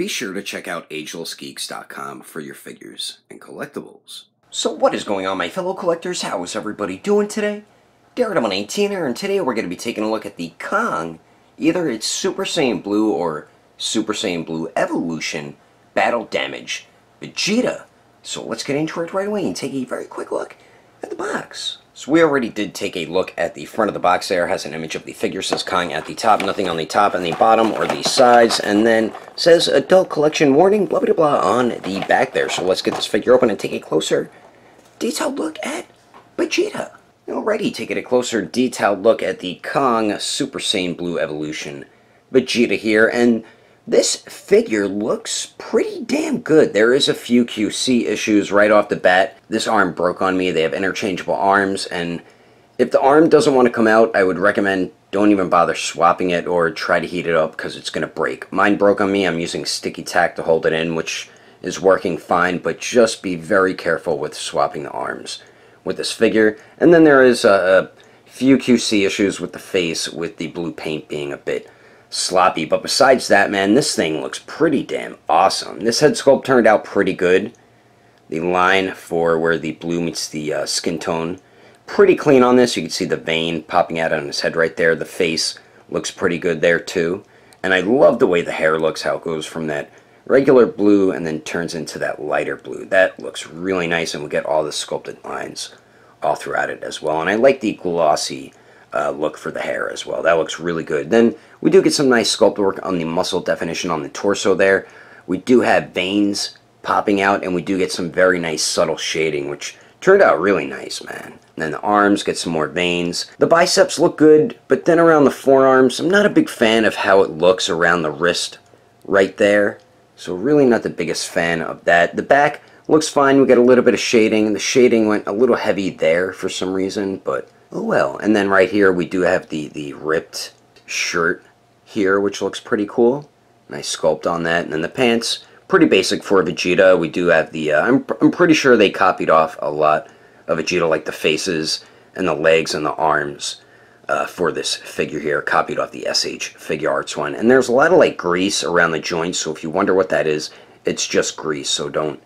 Be sure to check out Agelessgeeks for your figures and collectibles. So what is going on, my fellow collectors? How is everybody doing today? Daredevil 19 here, and today we're going to be taking a look at the Kong, either its Super Saiyan Blue or Super Saiyan Blue Evolution Battle Damage VEGETA. So let's get into it right away and take a very quick look at the box. So we already did take a look at the front of the box there. It has an image of the figure, says Kong at the top, nothing on the top and the bottom or the sides, and then says adult collection warning, blah blah blah on the back there. So let's get this figure open and take a closer detailed look at VEGETA. Alrighty, taking a closer detailed look at the Kong Super Saiyan Blue Evolution VEGETA here, and this figure looks pretty damn good. There is a few QC issues right off the bat. This arm broke on me. They have interchangeable arms, and if the arm doesn't want to come out, I would recommend don't even bother swapping it or try to heat it up because it's going to break. Mine broke on me. I'm using sticky tack to hold it in, which is working fine, but just be very careful with swapping the arms with this figure. And then there is a few QC issues with the face, with the blue paint being a bit sloppy, but besides that, man, this thing looks pretty damn awesome. This head sculpt turned out pretty good. The line for where the blue meets the skin tone, pretty clean on this. You can see the vein popping out on his head right there. The face looks pretty good there too, and I love the way the hair looks, how it goes from that regular blue and then turns into that lighter blue. That looks really nice, and we get all the sculpted lines all throughout it as well. And I like the glossy look for the hair as well. That looks really good. Then we do get some nice sculpt work on the muscle definition on the torso there. We do have veins popping out, and we do get some very nice subtle shading, which turned out really nice, man. And then the arms get some more veins. The biceps look good, but then around the forearms, I'm not a big fan of how it looks around the wrist right there. So really not the biggest fan of that. The back looks fine. We got a little bit of shading. The shading went a little heavy there for some reason, but oh well. And then right here we do have the ripped shirt here, which looks pretty cool. Nice sculpt on that. And then the pants, pretty basic for Vegeta. We do have the, I'm pretty sure they copied off a lot of Vegeta, like the faces and the legs and the arms for this figure here, copied off the SH Figuarts one. And there's a lot of like grease around the joints, so if you wonder what that is, it's just grease, so don't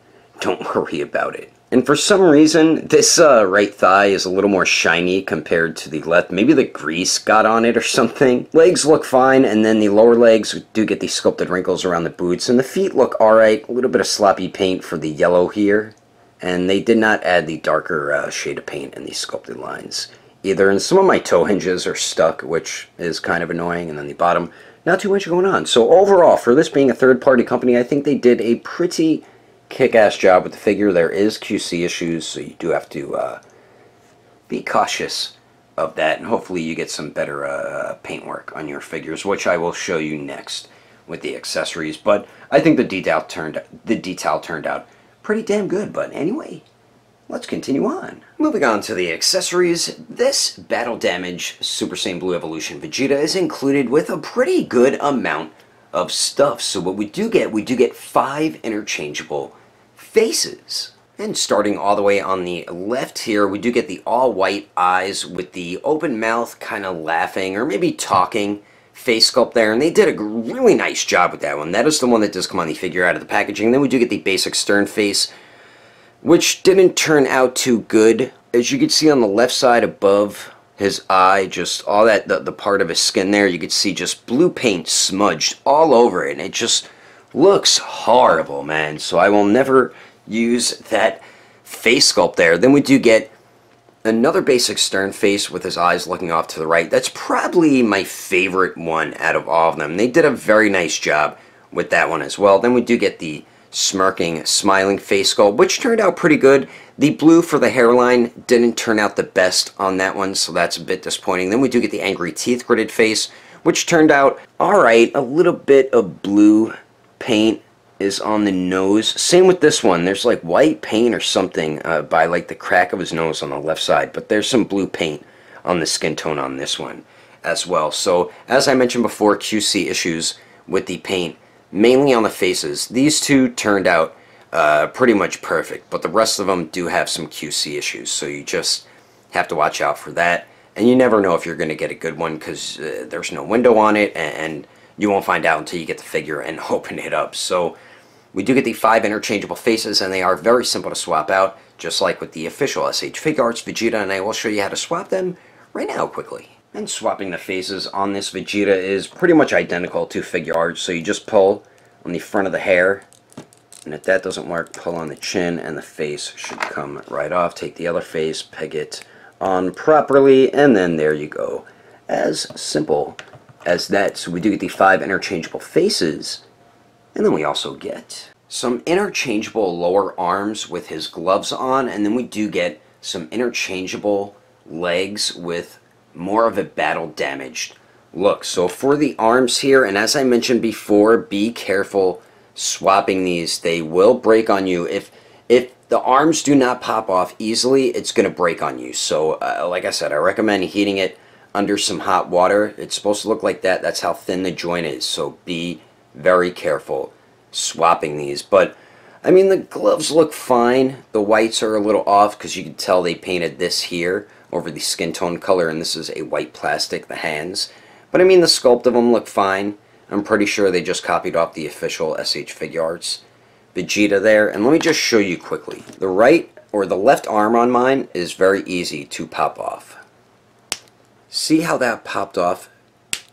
worry about it. And for some reason, this right thigh is a little more shiny compared to the left. Maybe the grease got on it or something. Legs look fine, and then the lower legs, we do get these sculpted wrinkles around the boots. And the feet look alright. A little bit of sloppy paint for the yellow here. And they did not add the darker shade of paint in these sculpted lines either. And some of my toe hinges are stuck, which is kind of annoying. And then the bottom, not too much going on. So overall, for this being a third-party company, I think they did a pretty kick-ass job with the figure. There is QC issues, so you do have to be cautious of that, and hopefully you get some better paintwork on your figures, which I will show you next with the accessories. But I think the detail turned out pretty damn good. But anyway, let's continue on. Moving on to the accessories, this Battle Damage Super Saiyan Blue Evolution VEGETA is included with a pretty good amount of stuff. So what we do get 5 interchangeable faces. And starting all the way on the left here, we do get the all-white eyes with the open mouth, kind of laughing or maybe talking face sculpt there. And they did a really nice job with that one. That is the one that does come on the figure out of the packaging. Then we do get the basic stern face, which didn't turn out too good. As you can see on the left side above his eye, just all that, the part of his skin there, you could see just blue paint smudged all over it, and it just looks horrible, man. So I will never use that face sculpt there. Then we do get another basic stern face with his eyes looking off to the right. That's probably my favorite one out of all of them. They did a very nice job with that one as well. Then we do get the smirking, smiling face sculpt, which turned out pretty good. The blue for the hairline didn't turn out the best on that one, so that's a bit disappointing. Then we do get the angry teeth gritted face, which turned out alright. A little bit of blue paint is on the nose. Same with this one. There's like white paint or something by like the crack of his nose on the left side, but there's some blue paint on the skin tone on this one as well. So as I mentioned before, QC issues with the paint, mainly on the faces. These two turned out pretty much perfect, but the rest of them do have some QC issues, so you just have to watch out for that. And you never know if you're going to get a good one because there's no window on it, and you won't find out until you get the figure and open it up. So we do get the 5 interchangeable faces, and they are very simple to swap out, just like with the official SH Figuarts Vegeta, and I will show you how to swap them right now quickly. And swapping the faces on this Vegeta is pretty much identical to Figuarts, so you just pull on the front of the hair, and if that doesn't work, pull on the chin, and the face should come right off. Take the other face, peg it on properly, and then there you go. As simple as that. So we do get the 5 interchangeable faces, and then we also get some interchangeable lower arms with his gloves on, and then we do get some interchangeable legs with more of a battle damaged look. So for the arms here, and as I mentioned before, be careful swapping these. They will break on you. If the arms do not pop off easily, it's going to break on you. So like I said, I recommend heating it under some hot water. It's supposed to look like that. That's how thin the joint is. So be very careful swapping these. But I mean, the gloves look fine. The whites are a little off because you can tell they painted this here over the skin tone color, and this is a white plastic, the hands. But I mean, the sculpt of them look fine. I'm pretty sure they just copied off the official SH Figuarts Vegeta there. And let me just show you quickly. The right or the left arm on mine is very easy to pop off. See how that popped off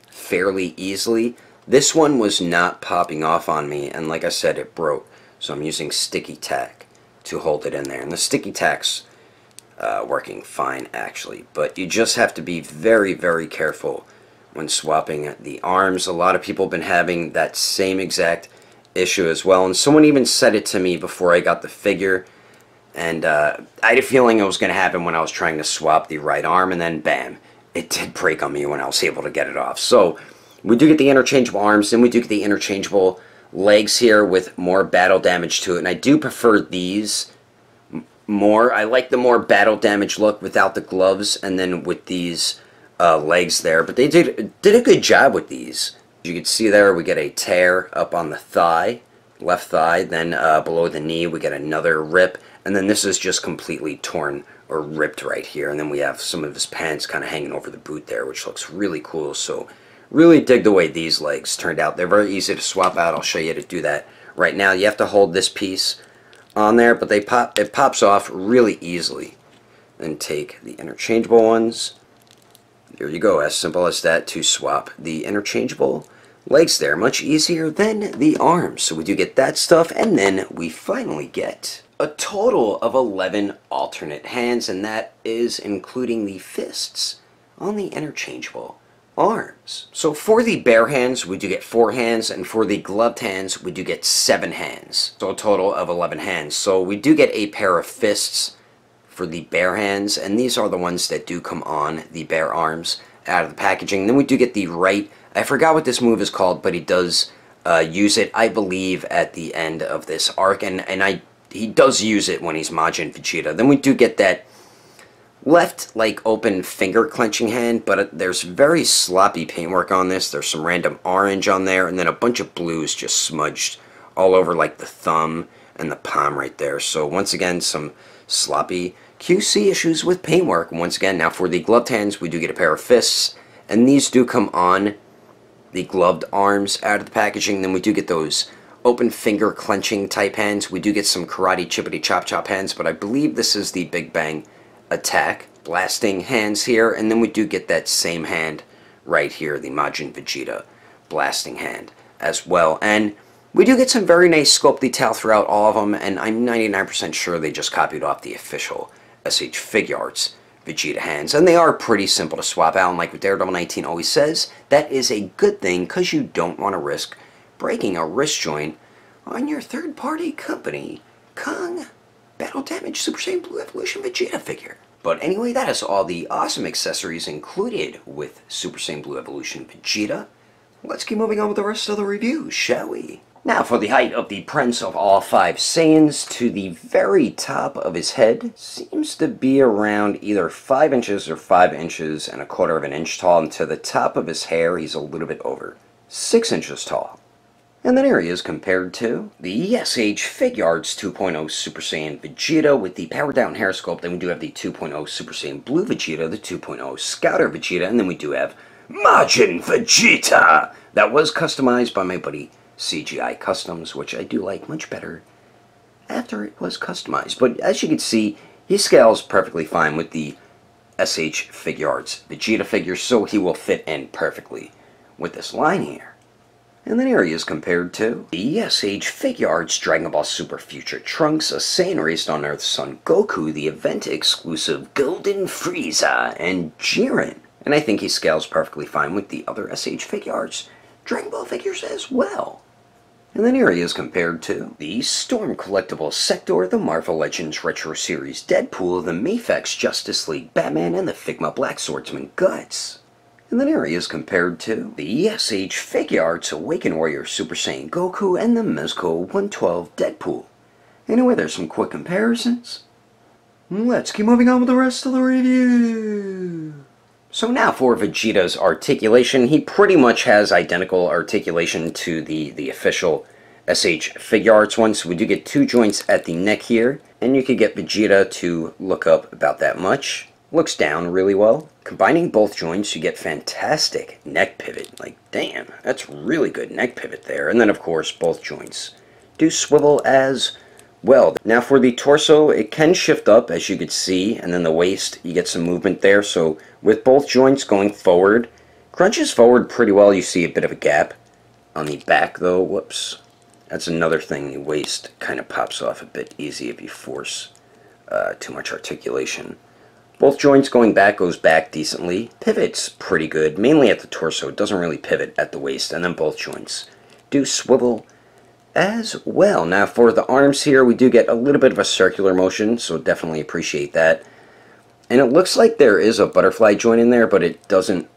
fairly easily? This one was not popping off on me, and like I said, it broke. So I'm using sticky tack to hold it in there. And the sticky tack's working fine, actually. But you just have to be very, very careful when swapping the arms. A lot of people have been having that same exact issue as well. And someone even said it to me before I got the figure. And I had a feeling it was going to happen when I was trying to swap the right arm. And then, bam, it did break on me when I was able to get it off. So we do get the interchangeable arms, and we do get the interchangeable legs here with more battle damage to it. And I do prefer these more. I like the more battle damage look without the gloves, and then with these legs there. But they did a good job with these. You can see there we get a tear up on the thigh, left thigh. Then below the knee we get another rip. And then this is just completely torn or ripped right here. And then we have some of his pants kind of hanging over the boot there, which looks really cool. So really dig the way these legs turned out. They're very easy to swap out. I'll show you how to do that right now. You have to hold this piece on there, but it pops off really easily. Then take the interchangeable ones. There you go. As simple as that to swap the interchangeable legs there. Much easier than the arms. So we do get that stuff, and then we finally get a total of 11 alternate hands, and that is including the fists on the interchangeable arms. So for the bare hands, we do get 4 hands, and for the gloved hands, we do get 7 hands. So a total of 11 hands. So we do get a pair of fists for the bare hands, and these are the ones that do come on the bare arms out of the packaging. Then we do get the right, I forgot what this move is called, but he does use it, I believe, at the end of this arc, and he does use it when he's Majin Vegeta. Then we do get that left, like, open finger clenching hand, but there's very sloppy paintwork on this. There's some random orange on there, and then a bunch of blues just smudged all over, like, the thumb and the palm right there. So once again, some sloppy QC issues with paintwork. Once again, now for the gloved hands, we do get a pair of fists, and these do come on the gloved arms out of the packaging. Then we do get those open finger clenching type hands. We do get some karate chippity chop chop hands, but I believe this is the Big Bang attack blasting hands here. And then we do get that same hand right here, the Majin Vegeta blasting hand as well. And we do get some very nice sculpt detail throughout all of them, and I'm 99% sure they just copied off the official SH Figuarts Vegeta hands, and they are pretty simple to swap out. And like what Daredevil 19 always says, that is a good thing because you don't want to risk breaking a wrist joint on your third-party company Kong Battle Damage Super Saiyan Blue Evolution Vegeta figure. But anyway, that is all the awesome accessories included with Super Saiyan Blue Evolution Vegeta. Let's keep moving on with the rest of the review, shall we? Now for the height of the Prince of all 5 Saiyans, to the very top of his head, seems to be around either 5 inches or 5 inches and a quarter of an inch tall, and to the top of his hair he's a little bit over 6 inches tall. And then here he is compared to the SH Figuarts 2.0 Super Saiyan Vegeta with the powered down hair sculpt. Then we do have the 2.0 Super Saiyan Blue Vegeta, the 2.0 Scouter Vegeta, and then we do have Majin Vegeta! That was customized by my buddy CGI Customs, which I do like much better after it was customized. But as you can see, he scales perfectly fine with the SH Figuarts Vegeta figure, so he will fit in perfectly with this line here. And then here he is compared to the SH Figuarts Dragon Ball Super Future Trunks, a Saiyan raised on Earth's Son Goku, the event-exclusive Golden Frieza, and Jiren. And I think he scales perfectly fine with the other SH Figuarts Dragon Ball figures as well. And then here he is compared to the Storm Collectible Sector, the Marvel Legends Retro Series Deadpool, the Mafex Justice League Batman, and the Figma Black Swordsman Guts. And then here he is compared to the SH Figuarts Awakened Warrior Super Saiyan Goku and the Mezco 112 Deadpool. Anyway, there's some quick comparisons. Let's keep moving on with the rest of the review. So now for Vegeta's articulation, he pretty much has identical articulation to the official SH Figuarts one. So we do get 2 joints at the neck here, and you could get Vegeta to look up about that much. Looks down really well. Combining both joints, you get fantastic neck pivot. Like, damn, that's really good neck pivot there. And then, of course, both joints do swivel as well. Now for the torso, it can shift up, as you could see, and then the waist, you get some movement there. So with both joints going forward, crunches forward pretty well. You see a bit of a gap on the back, though. Whoops. That's another thing. The waist kind of pops off a bit easy if you force too much articulation. Both joints going back goes back decently. Pivot's pretty good, mainly at the torso. It doesn't really pivot at the waist. And then both joints do swivel as well. Now for the arms here, we do get a little bit of a circular motion, so definitely appreciate that. And it looks like there is a butterfly joint in there, but it doesn't.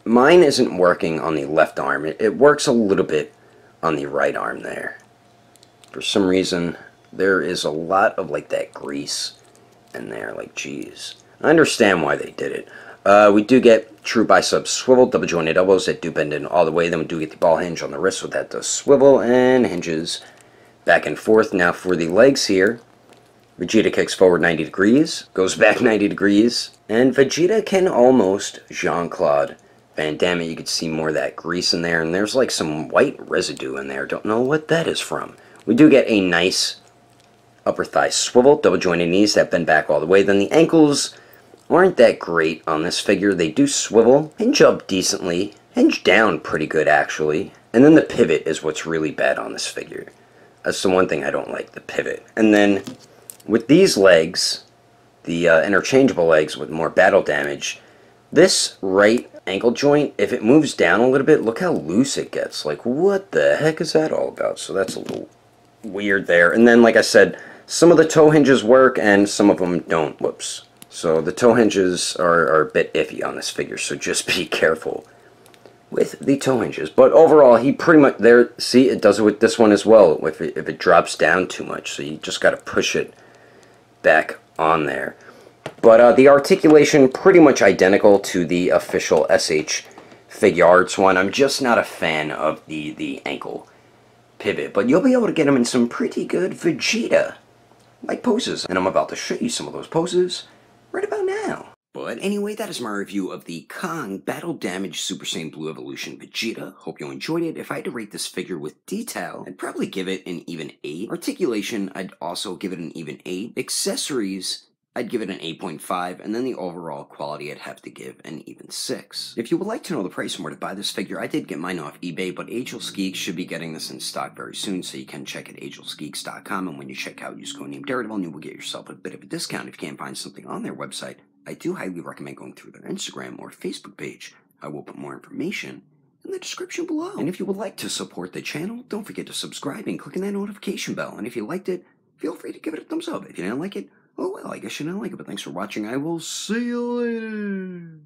Mine isn't working on the left arm. It works a little bit on the right arm there. For some reason, there is a lot of like that grease in there. Like, geez. I understand why they did it. We do get true bicep swivel, double jointed elbows that do bend in all the way. Then we do get the ball hinge on the wrist, so that does swivel and hinges back and forth. Now for the legs here, Vegeta kicks forward 90 degrees, goes back 90 degrees, and Vegeta can almost Jean-Claude Van Damme. You can see more of that grease in there, and there's like some white residue in there. Don't know what that is from. We do get a nice upper thigh swivel, double jointed knees that bend back all the way. Then the ankles aren't that great on this figure. They do swivel, hinge up decently, hinge down pretty good actually. And then the pivot is what's really bad on this figure. That's the one thing I don't like, the pivot. And then with these legs, the interchangeable legs with more battle damage, this right ankle joint, if it moves down a little bit, look how loose it gets. Like, what the heck is that all about? So that's a little weird there. And then, like I said, some of the toe hinges work and some of them don't. Whoops. So the toe hinges are a bit iffy on this figure, so just be careful with the toe hinges. But overall, he pretty much, there, see, it does it with this one as well, if it drops down too much. So you just got to push it back on there. But the articulation, pretty much identical to the official SH Figuarts one. I'm just not a fan of the ankle pivot, but you'll be able to get him in some pretty good Vegeta-like poses. And I'm about to show you some of those poses right about now. But anyway, that is my review of the Kong Battle Damage Super Saiyan Blue Evolution Vegeta. Hope you enjoyed it. If I had to rate this figure with detail, I'd probably give it an even 8. Articulation, I'd also give it an even 8. Accessories, I'd give it an 8.5, and then the overall quality I'd have to give an even 6. If you would like to know the price and where to buy this figure, I did get mine off eBay, but Agelessgeeks should be getting this in stock very soon, so you can check at Agelessgeeks.com, and when you check out, use code name Daredevil, and you will get yourself a bit of a discount. If you can't find something on their website, I do highly recommend going through their Instagram or Facebook page. I will put more information in the description below. And if you would like to support the channel, don't forget to subscribe and click on that notification bell. And if you liked it, feel free to give it a thumbs up. If you didn't like it, oh well, I guess you didn't like it, but thanks for watching. I will see you later.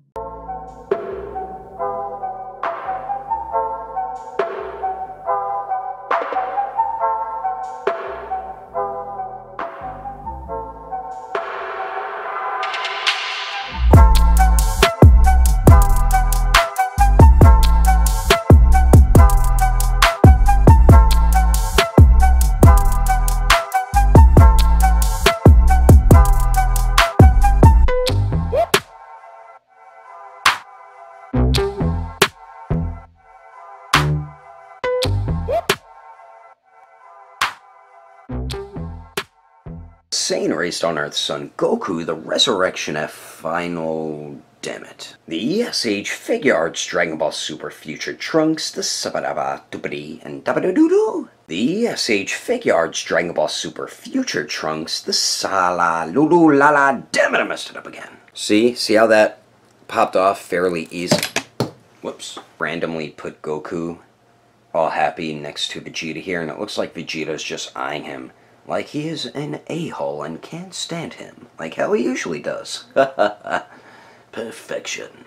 Saiyan raised on Earth's son Goku, the Resurrection F final... Damn it. The ESH Figuarts Dragon Ball Super Future Trunks, the Sabadaba Dupidi and Dabadoo. The ESH Figuarts Dragon Ball Super Future Trunks, the Sala Lulu Lala. Damn it, I messed it up again. See how that popped off fairly easy? Whoops. Randomly put Goku all happy next to Vegeta here, and it looks like Vegeta's just eyeing him like he is an a-hole and can't stand him, like how he usually does. Perfection.